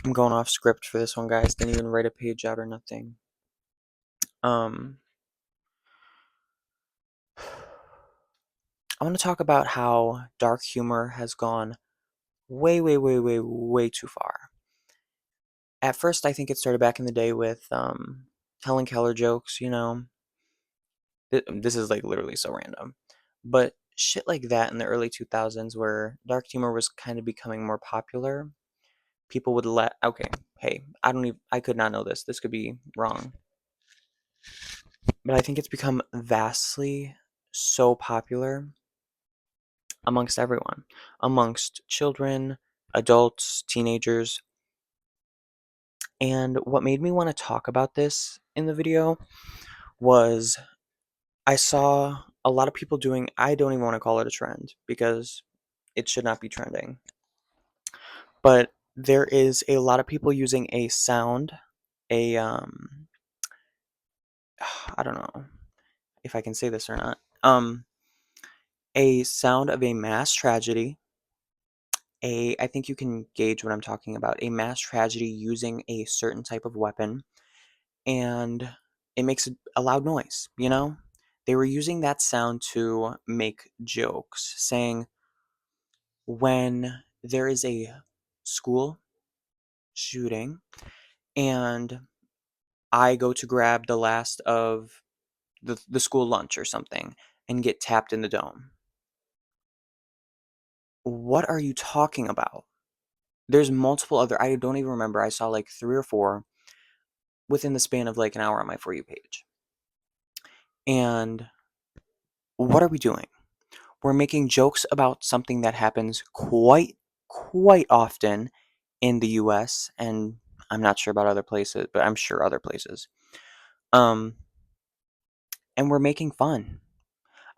I'm going off script for this one, guys. Didn't even write a page out or nothing. Um, I want to talk about how dark humor has gone way, way, way, way, way too far. At first, I think it started back in the day with Helen Keller jokes, This is like literally so random. But shit like that in the early 2000s where dark humor was kind of becoming more popular, people would okay, hey, I could not know this. This could be wrong. But I think it's become vastly so popular amongst everyone, amongst children, adults, teenagers. And what made me want to talk about this in the video was I saw a lot of people doing, I don't even want to call it a trend because it should not be trending. But there is a lot of people using a sound, a I don't know if I can say this or not. A sound of a mass tragedy. I think you can gauge what I'm talking about. A mass tragedy using a certain type of weapon, and it makes a loud noise. They were using that sound to make jokes, saying when there is a school shooting and I go to grab the last of the school lunch or something and get tapped in the dome. What are you talking about? There's multiple other, I don't even remember. I saw like three or four within the span of like an hour on my For You page. And what are we doing? We're making jokes about something that happens quite often in the US, and I'm not sure about other places, but I'm sure other places. Um, and we're making fun.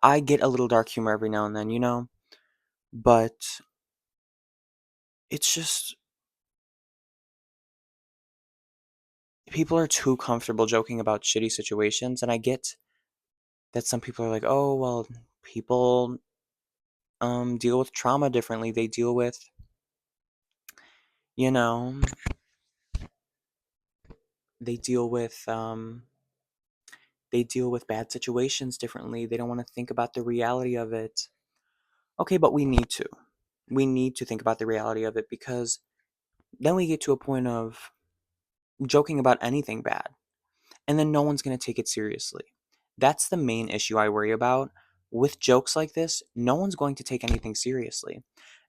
I get a little dark humor every now and then, but it's just people are too comfortable joking about shitty situations, and I get that some people are like, "Oh, well, people deal with trauma differently. They deal with, you know, they deal with they deal with bad situations differently. They don't want to think about the reality of it." Okay, but we need to. We need to think about the reality of it because then we get to a point of joking about anything bad, and then no one's going to take it seriously. That's the main issue I worry about. With jokes like this, no one's going to take anything seriously.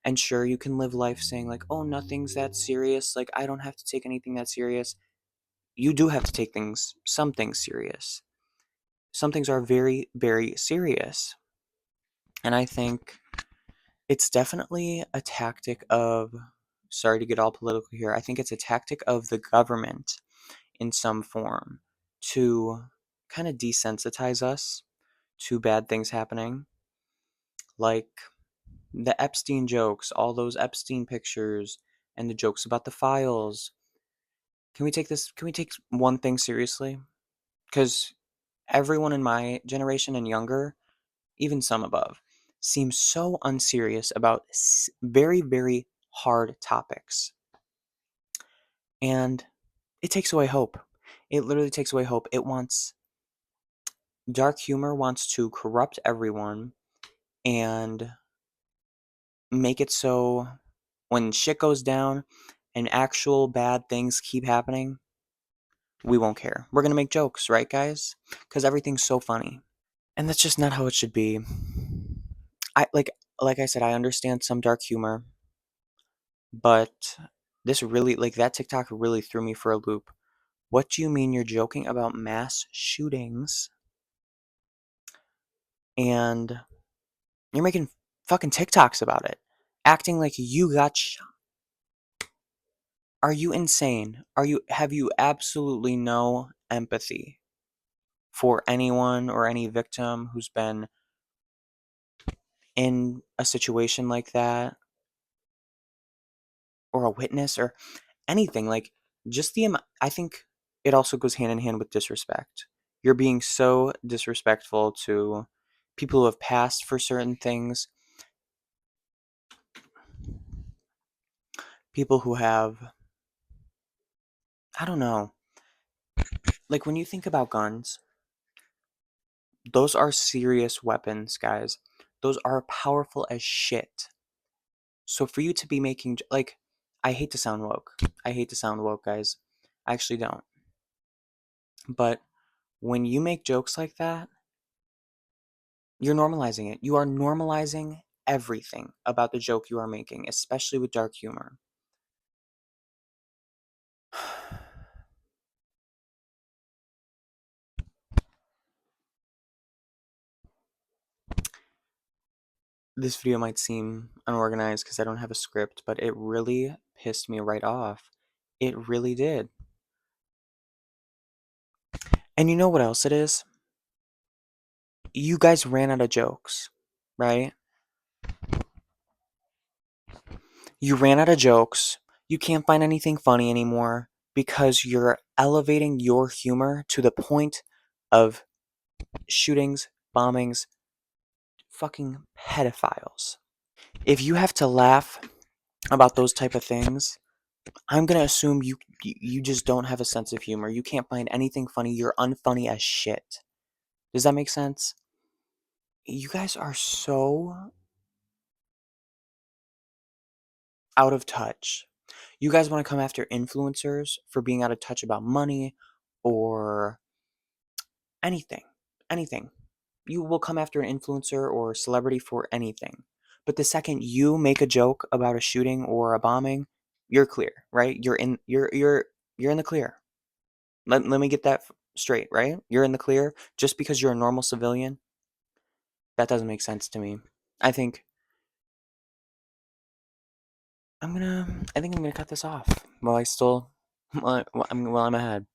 And sure, you can live life saying, like, oh, nothing's that serious. Like, I don't have to take anything that serious. You do have to take some things serious. Some things are very, very serious. And I think it's definitely a tactic of, sorry to get all political here, I think it's a tactic of the government in some form to kind of desensitize us to bad things happening. Like the Epstein jokes, all those Epstein pictures, and the jokes about the files. Can we take one thing seriously? Because everyone in my generation and younger, even some above, seems so unserious about very, very hard topics. And it takes away hope. It literally takes away hope. Dark humor wants to corrupt everyone and make it so when shit goes down and actual bad things keep happening, we won't care. We're gonna make jokes, right, guys? Because everything's so funny. And that's just not how it should be. I like I said, I understand some dark humor, but this really like that TikTok really threw me for a loop. What do you mean you're joking about mass shootings and you're making fucking TikToks about it, acting like you got shot? Are you insane? Have you absolutely no empathy for anyone or any victim who's been in a situation like that or a witness or anything? Like just the I think it also goes hand in hand with disrespect. You're being so disrespectful to people who have passed for certain things, people who have I don't know. Like when you think about guns, those are serious weapons, guys. Those are powerful as shit. So for you to be making like, I hate to sound woke. I hate to sound woke, guys. I actually don't. But when you make jokes like that, you're normalizing it. You are normalizing everything about the joke you are making, especially with dark humor. This video might seem unorganized because I don't have a script, but it really pissed me right off. It really did. And you know what else it is? You guys ran out of jokes, right? You ran out of jokes. You can't find anything funny anymore because you're elevating your humor to the point of shootings, bombings, fucking pedophiles. If you have to laugh about those type of things, I'm gonna assume you just don't have a sense of humor. You can't find anything funny. You're unfunny as shit. Does that make sense? You guys are so out of touch. You guys want to come after influencers for being out of touch about money or anything. Anything. You will come after an influencer or celebrity for anything. But the second you make a joke about a shooting or a bombing, you're clear, right? You're in the clear. Let me get that straight, right? You're in the clear just because you're a normal civilian. That doesn't make sense to me. I think I think I'm gonna cut this off while I still while I'm ahead.